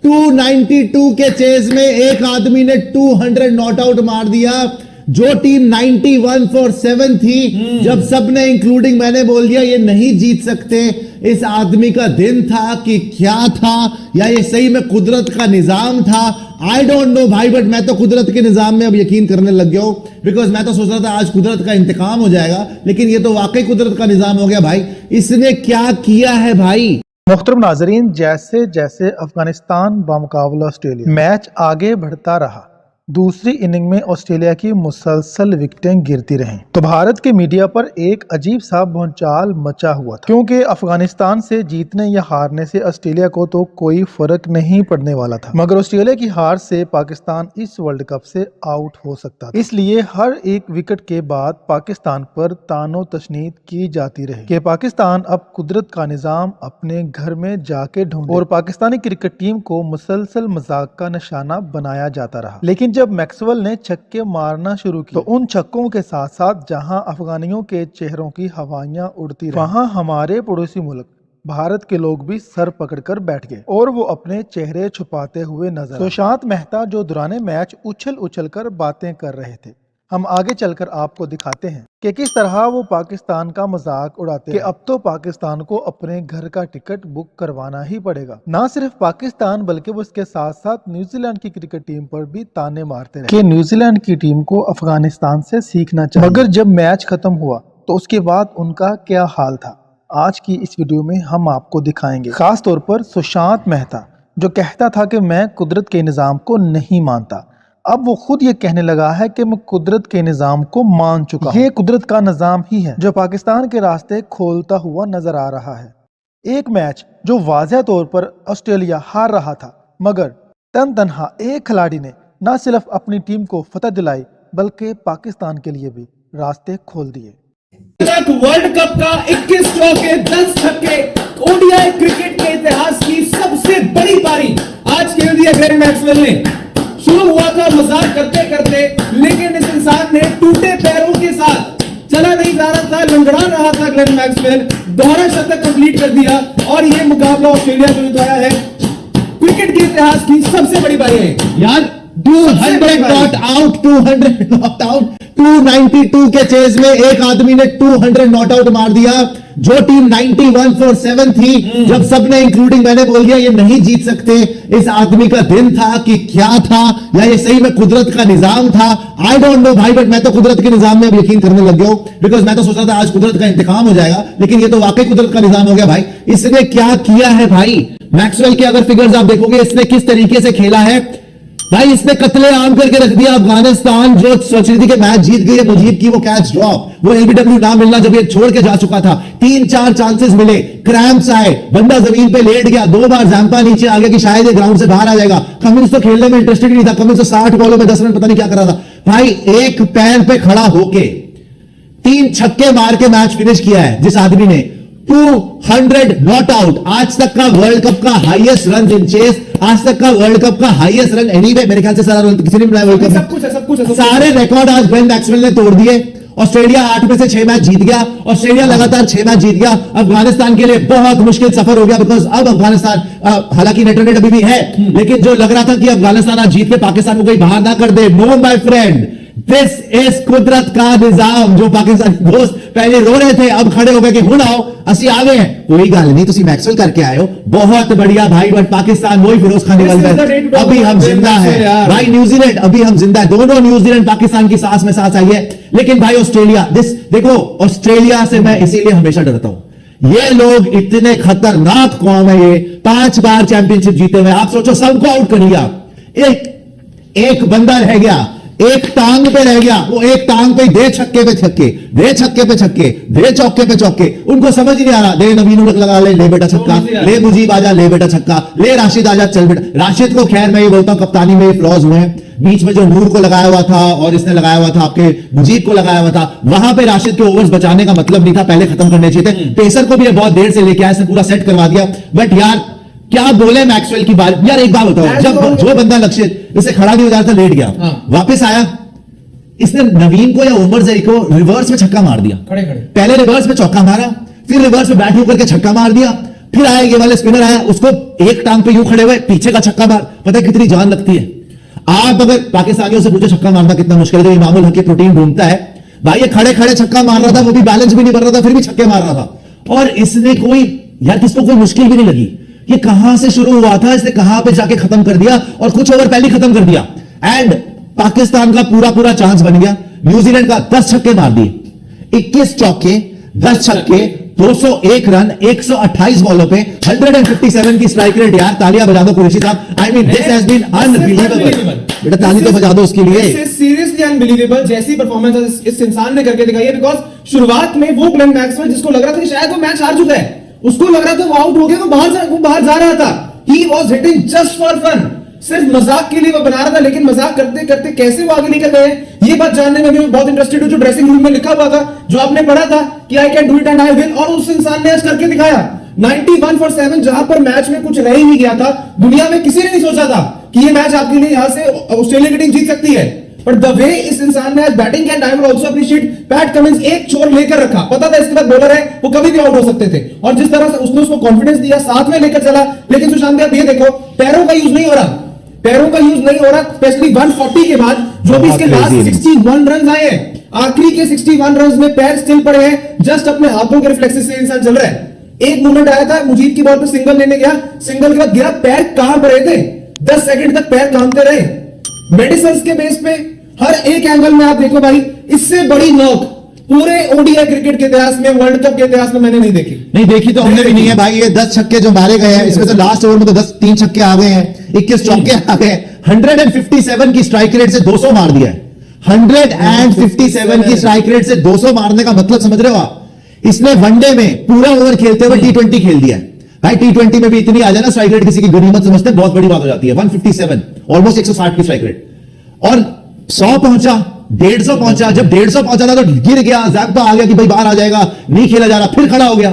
292 के चेज में एक आदमी ने 200 नॉट आउट मार दिया। जो टीम 91 फॉर 7 थी, जब सबने इंक्लूडिंग मैंने बोल दिया ये नहीं जीत सकते, इस आदमी का दिन था कि क्या था, या ये सही में कुदरत का निजाम था, आई डोंट नो भाई। बट मैं तो कुदरत के निजाम में अब यकीन करने लग गया हूं, बिकॉज मैं तो सोच रहा था आज कुदरत का इंतकाम हो जाएगा, लेकिन ये तो वाकई कुदरत का निजाम हो गया भाई। इसने क्या किया है भाई। मुहतरम नाजरीन, जैसे जैसे अफगानिस्तान बामुकाबला ऑस्ट्रेलिया मैच आगे बढ़ता रहा, दूसरी इनिंग में ऑस्ट्रेलिया की मुसलसल विकेटें गिरती रहीं, तो भारत के मीडिया पर एक अजीब सा भूचाल मचा हुआ था, क्योंकि अफगानिस्तान से जीतने या हारने से ऑस्ट्रेलिया को तो कोई फर्क नहीं पड़ने वाला था, मगर ऑस्ट्रेलिया की हार से पाकिस्तान इस वर्ल्ड कप से आउट हो सकता था। इसलिए हर एक विकेट के बाद पाकिस्तान पर तानो तशनीद की जाती रही कि पाकिस्तान अब कुदरत का निजाम अपने घर में जाके ढूंढे, और पाकिस्तानी क्रिकेट टीम को मुसलसल मजाक का निशाना बनाया जाता रहा। लेकिन जब मैक्सवेल ने छक्के मारना शुरू किए, तो उन छक्कों के साथ साथ जहां अफगानियों के चेहरों की हवाइयां उड़ती रहीं, वहां हमारे पड़ोसी मुल्क भारत के लोग भी सर पकड़कर बैठ गए और वो अपने चेहरे छुपाते हुए नजर आए। सुशांत मेहता जो दौरान मैच उछल उछल कर बातें कर रहे थे, हम आगे चलकर आपको दिखाते हैं कि किस तरह वो पाकिस्तान का मजाक उड़ाते हैं कि अब तो पाकिस्तान को अपने घर का टिकट बुक करवाना ही पड़ेगा। ना सिर्फ पाकिस्तान बल्कि वो इसके साथ साथ न्यूजीलैंड की क्रिकेट टीम पर भी ताने मारते रहे कि न्यूजीलैंड की टीम को अफगानिस्तान से सीखना चाहिए। मगर जब मैच खत्म हुआ तो उसके बाद उनका क्या हाल था, आज की इस वीडियो में हम आपको दिखाएंगे। खास तौर पर सुशांत मेहता जो कहता था कि मैं कुदरत के निजाम को नहीं मानता, अब वो खुद ये कहने लगा है कि मैं कुदरत के निजाम को मान चुका हूं। ये कुदरत का निजाम ही है जो पाकिस्तान के रास्ते खोलता हुआ नजर आ रहा है। एक मैच जो वाज़ेह तौर पर ऑस्ट्रेलिया हार रहा था, मगर तनहा एक खिलाड़ी ने न सिर्फ अपनी टीम को फतह दिलाई बल्कि पाकिस्तान के लिए भी रास्ते खोल दिए। वर्ल्ड कप का 21 चौके 10 छक्के, ओडीआई क्रिकेट के इतिहास की सबसे बड़ी पारी आज खेल दिया ग्लेन मैक्सवेल ने। शुरू हुआ था मजाक करते करते, लेकिन इस इंसान ने टूटे पैरों के साथ, चला नहीं जा रहा था, लंगड़ा रहा था ग्लेन मैक्सवेल, दोहरा शतक कंप्लीट कर दिया और ये मुकाबला ऑस्ट्रेलिया को जिताया है। क्रिकेट के इतिहास की सबसे बड़ी पारी है यार। 200 नॉट आउट, 200 नॉट आउट, 292 के चेज में एक आदमी ने 200 नॉट आउट मार दिया। जो टीम 91 फॉर 7 थी, जब सबने इंक्लूडिंग मैंने बोल दिया ये नहीं जीत सकते, इस आदमी का दिन था कि क्या था, या ये सही में कुदरत का निजाम था, आई डोंट नो भाई। बट मैं तो कुदरत के निजाम में अब यकीन करने लग गया हूं, बिकॉज मैं तो सोच रहा था आज कुदरत का इंतकाम हो जाएगा, लेकिन ये तो वाकई कुदरत का निजाम हो गया भाई। इसने क्या किया है भाई। मैक्सवेल के अगर फिगर्स आप देखोगे, इसने किस तरीके से खेला है भाई। इसने कत्ले आम करके रख दिया अफगानिस्तान, जो सोच रही थी कि मैच जीत गई है, मुजीब की वो कैच ड्रॉप, वो एलबीडब्ल्यू ना मिलना जब ये छोड़ के जा चुका था। 3-4 चांसेस मिले, क्रैम्प्स आए, बंदा जमीन पे लेट गया, 2 बार जैम्पा नीचे आ गया कि शायद ये ग्राउंड से बाहर आ जाएगा। कमिंस तो खेलने में इंटरेस्टेड नहीं था, कमिंस तो 60 बॉलों में 10 रन पता नहीं क्या कर रहा था भाई। एक पैर पे खड़ा होके 3 छक्के मार के मैच फिनिश किया है जिस आदमी ने। 200 नॉट आउट, आज तक का वर्ल्ड कप का हाईएस्ट रन इन चेस, आज तक का वर्ल्ड कप का हाईएस्ट रन एनीवे, मेरे ख्याल से सारा रन किसी ने बनाया वर्ल्ड कप। सब कुछ सारे रिकॉर्ड आज ग्लेन मैक्सवेल ने तोड़ दिए। ऑस्ट्रेलिया 8 में से 6 मैच जीत गया, ऑस्ट्रेलिया लगातार 6 मैच जीत गया। अफगानिस्तान के लिए बहुत मुश्किल सफर हो गया, बिकॉज अब अफगानिस्तान हालांकि नेट रन अभी भी है, लेकिन जो लग रहा था कि अफगानिस्तान आज जीत के पाकिस्तान को कहीं बाहर ना कर दे, no my friend, this is कुदरत का निजाम। जो पाकिस्तानी दोस्त पहले रो रहे थे, अब खड़े हो गए कि हुण आओ असि आ गए हैं। कोई गल नहीं, तुसी मैक्सवेल करके आए हो, बहुत बढ़िया भाई। बट पाकिस्तान वही फिरोज खान निकल गए, अभी हम जिंदा है भाई। न्यूजीलैंड अभी हम जिंदा है, दोनों न्यूजीलैंड पाकिस्तान की सांस में सांस आई है। लेकिन भाई ऑस्ट्रेलिया, देखो ऑस्ट्रेलिया से मैं इसीलिए हमेशा डरता हूं। ये लोग इतने खतरनाक कौम है, ये 5 बार चैंपियनशिप जीते हुए। आप सोचो सबको आउट कर दिया, एक बंदा रह गया, एक टांग पे रह गया, वो एक टांग पे दे छक्के पे छक्के, दे छक्के पे छक्के, दे चौके पे चौके। उनको समझ ही नहीं आ रहा, दे नवीन उड़क लगा ले बेटा छक्का, ले मुजीब आजा ले बेटा छक्का, ले राशिद आजा चल बेटा। राशिद को खैर मैं ये बोलता हूं कप्तानी में फ्लॉज हुए हैं, बीच में जो नूर को लगाया हुआ था और इसने लगाया हुआ था आपके मुजीब को लगाया हुआ था, वहां पे राशिद के ओवर्स बचाने का मतलब नहीं था, पहले खत्म करने चाहिए थे। पेसर को भी बहुत देर से लेके आया, इसने पूरा सेट करवा दिया। बट यार क्या बोले मैक्सवेल की बात। यार एक बात बताओ, जब जो बंदा लक्षित इसे खड़ा नहीं हो जाता, लेट गया, वापस आया, इसने नवीन को या उमर जई को रिवर्स में छक्का मार दिया। खड़े खड़े पहले रिवर्स में चौका मारा, फिर रिवर्स में बैट होकर के छक्का मार दिया। फिर आया ये वाले स्पिनर आया, उसको एक टांग पे यूं खड़े हुए पीछे का छक्का मार, पता है कितनी जान लगती है। आप अगर पाकिस्तानियों से पूछो छक्का मारना कितना मुश्किल है, तो इमामुल हक प्रोटीन ढूंढता है भाई, ये खड़े खड़े छक्का मार रहा था, वो भी बैलेंस भी नहीं बन रहा था, फिर भी छक्के मार रहा था। और इसने कोई यार किसको कोई मुश्किल भी नहीं लगी, ये कहां से शुरू हुआ था, इसने कहां पे जाके खत्म कर दिया, और कुछ ओवर पहले खत्म कर दिया। एंड पाकिस्तान का पूरा पूरा चांस बन गया। न्यूजीलैंड का 10 छक्के मार दिए, 21 चौके, 10 छक्के, 201 रन 128 बॉलों पे, 157 की स्ट्राइक रेट। यार तालियां बजा दो कुरैशी साहब, I mean this has been unbelievable. बेटा ताली तो बजा दो उसके लिए। सीरियसली अनबिलीवेबल जैसी परफॉर्मेंस इस इंसान ने करके दिखाई है। बिकॉज शुरुआत में वो ग्लेन मैक्सवेल जिसको लग रहा था कि शायद वो मैच हार चुका है, उसको लग रहा था वो आउट हो गया, वो बाहर जा रहा था। He was hitting just for fun, सिर्फ मजाक के लिए वो बना रहा था, लेकिन मजाक करते करते कैसे वो आगे निकल गए, ये बात जानने में भी मैं बहुत इंटरेस्टेड हूं। जो ड्रेसिंग रूम में लिखा हुआ था, जो आपने पढ़ा था कि I can do it and I will, और उस इंसान ने आज करके दिखाया। 91 for 7, जहां पर मैच में कुछ रह ही नहीं गया था, दुनिया में किसी ने नहीं सोचा था कि ये मैच आपके लिए यहां से ऑस्ट्रेलिया की टीम जीत सकती है। बट द वे इस इंसान ने आज batting and I will also appreciate PAT Cummins, एक छोर लेकर रखा, पता था इसके बाद बॉलर है वो कभी भी आउट हो सकते थे, और जिस तरह से उसने उसको कॉन्फिडेंस दिया, साथ में लेकर चला। लेकिन सुशांत भाई ये देखो, पैरों का यूज नहीं हो रहा, पैरों का यूज नहीं हो रहा, स्पेशली 140 के बाद जो भी इसके लास्ट 61 रन आए हैं, आखिरी के 61 रन में पैर स्टिल पड़े हैं, जस्ट अपने हाथों के रिफ्लेक्सेस से इंसान चल रहा है। एक मूवमेंट आया था, मुजीब की बॉल पे सिंगल लेने गया, सिंगल के बाद गिरा, पैर काम रहे थे, 10 सेकंड तक पैर कांपते रहे। मेडिसिन के बेस पे हर एक एंगल में आप देखो भाई, इससे बड़ी नॉक पूरे ओडीआई क्रिकेट के इतिहास में, वर्ल्ड कप के इतिहास में मैंने नहीं देखी। नहीं देखी तो हमने भी नहीं है भाई। ये 10 छक्के जो मारे गए हैं, इसमें से लास्ट ओवर में तो 3 छक्के आ गए हैं, 21 चौके आ गए, 157 की स्ट्राइक रेट से 200 मार दिया है। 157 की स्ट्राइक रेट से 200 मारने का मतलब समझ रहे हो आप? इसने वनडे में पूरा ओवर खेलते हुए T20 खेल दिया है भाई। T20 में भी इतनी आ जाए ना स्ट्राइक रेट, किसी की गनीमत समझते हैं, बहुत बड़ी बात हो जाती है। 157 ऑलमोस्ट 160 की स्ट्राइक रेट, और 100 पहुंचा, 150 पहुंचा। जब 150 पहुंचा था तो गिर गया, ज़ाब्ता आ गया कि भाई बाहर आ जाएगा, नहीं खेला जा रहा, फिर खड़ा हो गया,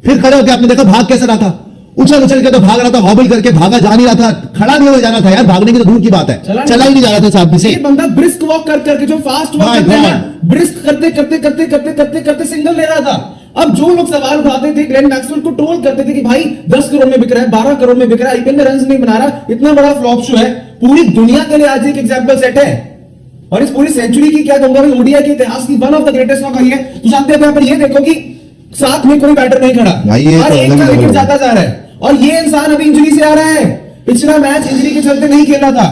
फिर खड़े होकर आपने देखा भाग कैसे रहा था, उछल उछल के तो भाग रहा था, हॉबल करके भागा जा नहीं रहा था, खड़ा नहीं हो जाना था यार, भागने की तो दूर की बात है, चला ही नहीं जा रहा था साहब से। ये बंदा ब्रिस्क वॉक करके, जो फास्ट वॉक करते हैं, ब्रिस्क करते करते करते करते करते करते सिंगल ले रहा था। अब जो लोग सवाल उठाते थे, ग्लेन मैक्सवेल को ट्रोल करते थे कि भाई 10 करोड़ में बिक रहा है, 12 करोड़ में बिक रहा है, आईपीएल में रन नहीं बना रहा, इतना बड़ा फ्लॉप शो है, पूरी दुनिया के लिए आज एक एग्जांपल सेट है। और इस पूरी सेंचुरी की क्या कहूंगा, ओडीआई के इतिहास की one of the greatest knock है। तो जानते हैं पर ये देखो कि साथ में कोई बैटर नहीं खड़ा, हर एक का विकेट जाता जा रहा है, और ये इंसान अभी इंजरी से आ रहा है। पिछला मैच इंजरी के चलते नहीं खेला था,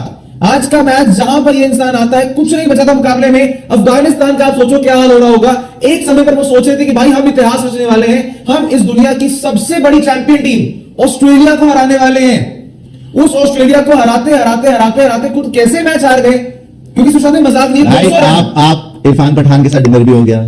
आज का मैच जहां पर ये इंसान आता है, कुछ नहीं बचा था मुकाबले में। अफगानिस्तान का आप सोचो क्या हाल हो रहा होगा। एक समय पर वो सोच रहे थे कि भाई हम इतिहास रचने वाले हैं, हम इस दुनिया की सबसे बड़ी चैंपियन टीम ऑस्ट्रेलिया को हराने वाले हैं। उस ऑस्ट्रेलिया को हराते हराते हराते हराते खुद कैसे मैच हार गए, क्योंकि सुशांत मजाक नहीं। आप इरफान पठान के साथ डिनर भी हो गया,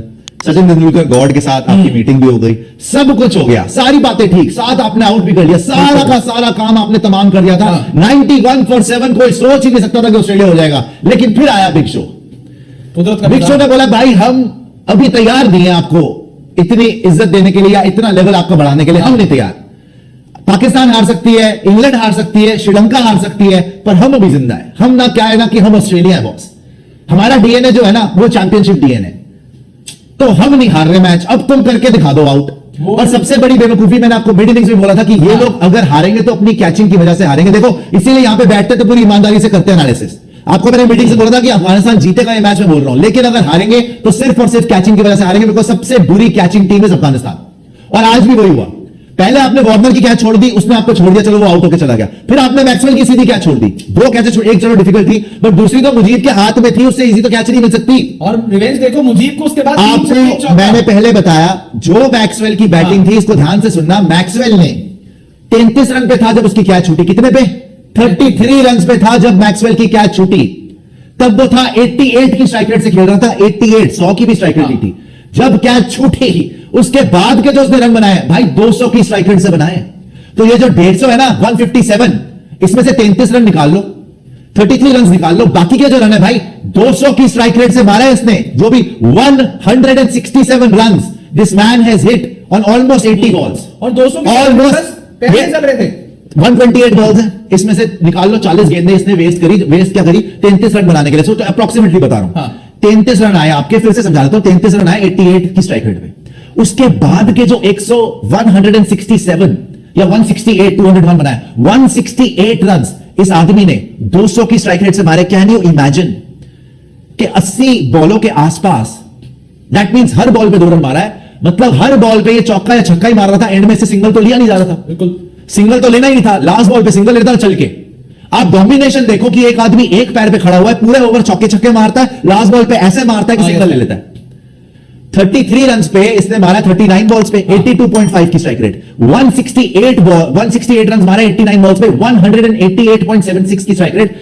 सचिन तेंदुलकर गॉड के साथ आपकी मीटिंग भी हो गई, सब कुछ हो गया, सारी बातें ठीक, साथ आपने आउट भी कर लिया, सारा का सारा काम आपने तमाम कर दिया था। 91 for 7 कोई सोच ही नहीं सकता था कि ऑस्ट्रेलिया हो जाएगा। लेकिन फिर आया बिग शो। बिग शो ने बोला भाई हम अभी तैयार नहीं है आपको इतनी इज्जत देने के लिए या इतना लेवल आपका बढ़ाने के लिए, हम नहीं तैयार। पाकिस्तान हार सकती है, इंग्लैंड हार सकती है, श्रीलंका हार सकती है, पर हम अभी जिंदा है। हम ना क्या है ना कि हम ऑस्ट्रेलिया है बॉस, हमारा डीएनए जो है ना वो चैंपियनशिप डीएनए, तो हम नहीं हार रहे मैच, अब तुम करके दिखा दो आउट। और सबसे बड़ी बेवकूफी मैंने आपको मिड इनिंग्स में बोला था कि ये लोग अगर हारेंगे तो अपनी कैचिंग की वजह से हारेंगे। देखो इसीलिए यहां पे बैठते तो पूरी ईमानदारी से करते एनालिसिस। आपको मैंने मीटिंग से बोला था कि अफगानिस्तान जीतेगा ये मैच में, बोल रहा हूं, लेकिन अगर हारेंगे तो सिर्फ और सिर्फ कैचिंग की वजह से हारेंगे, बिकॉज सबसे बुरी कैचिंग टीम है अफगानिस्तान। और आज भी वही हुआ, पहले आपने वार्नर की कैच छोड़ दी, उसने आपको छोड़ दिया, चलो वो आउट होकर चला गया। फिर आपने मैक्सवेल की सीधी कैच छोड़ दी, 2 कैच छोड़, एक चलो डिफिकल्ट थी, बट दूसरी तो मुजीब के हाथ में थी, उससे इजी तो कैच नहीं मिल सकती। और रिवेंज देखो मुजीब को उसके बाद आपको मैंने पहले बताया, जो मैक्सवेल की बैटिंग थी, इसको ध्यान से सुनना, मैक्सवेल ने 33 रन पे था जब उसकी कैच छूटी। कितने पे? 33 रन पे था जब मैक्सवेल की कैच छूटी। तब वो था 88 की स्ट्राइक रेट से खेल रहा था, 88, 100 की भी स्ट्राइक रेट थी। जब कैच छूटी उसके बाद के जो उसने रन बनाए भाई 200 की स्ट्राइक रेट से बनाए। तो ये जो 150 है ना 157, इसमें से 33 रन निकाल लो, 33 रन निकाल लो, बाकी के जो रन है भाई 200 की स्ट्राइक रेट से मारा है इसने, जो भी 167 run this man has hit on almost 80 balls, और 200 ऑलमोस्ट पहले चल रहे थे। 128 बॉल्स है, इसमें से निकाल लो 40 गेंदें इसने वेस्ट क्या करी 33 रन बनाने के लिए। तो अप्रोक्सीमेटली बता रहा हूं 33 रन आए आपके, फिर से समझा रहा हूं, 33 रन आए 88 की स्ट्राइक रेट पे। उसके बाद के जो 167 या 168 201 बनाया, 168 रन इस आदमी ने 200 की स्ट्राइक रेट से मारे। कैन यू इमेजिन कि 80 बॉलों के आसपास, दैट मींस हर बॉल पे 2 रन मारा है, मतलब हर बॉल पे ये चौका या छक्का ही मार रहा था, एंड में से सिंगल तो लिया नहीं जा रहा था, बिल्कुल सिंगल तो लेना ही नहीं था, लास्ट बॉल पे सिंगल लेता चल के। आप डोमिनेशन देखो कि एक आदमी एक पैर पे खड़ा हुआ है, पूरे ओवर चौके छक्के मारता है, लास्ट बॉल पे ऐसे मारता है कि सिंगल ले लेता है। 33 रन पे इसने मारा 39 बॉल्स पे 82.5 की स्ट्राइक रेट, 168 रन मारे 89 बॉल्स पे 188.76 की स्ट्राइक रेट।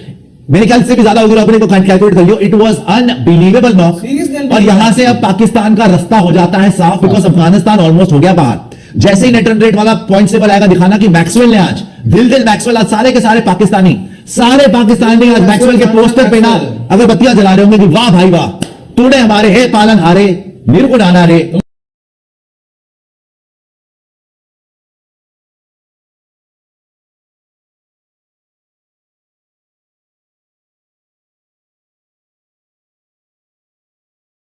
मेरे ख्याल से भी ज्यादा होगा, अपने को कैलकुलेट कर लियो। It was unbelievable knock. Seriously और यहां से अब पाकिस्तान का रास्ता हो जाता है साफ, बिकॉज अफगानिस्तान ऑलमोस्ट हो गया बाहर। जैसे ही नेट रन रेट वाला पॉइंट टेबल आएगा, दिखाना कि मैक्सवेल ने आज दिल मैक्सवेल, आज सारे के सारे पाकिस्तानी आज मैक्सवेल के पोस्टर पे ना अगर बत्तियां जला रहे होंगे कि वाह भाई वाह, तूने हमारे हे पालन हारे निर्गुण आना रे।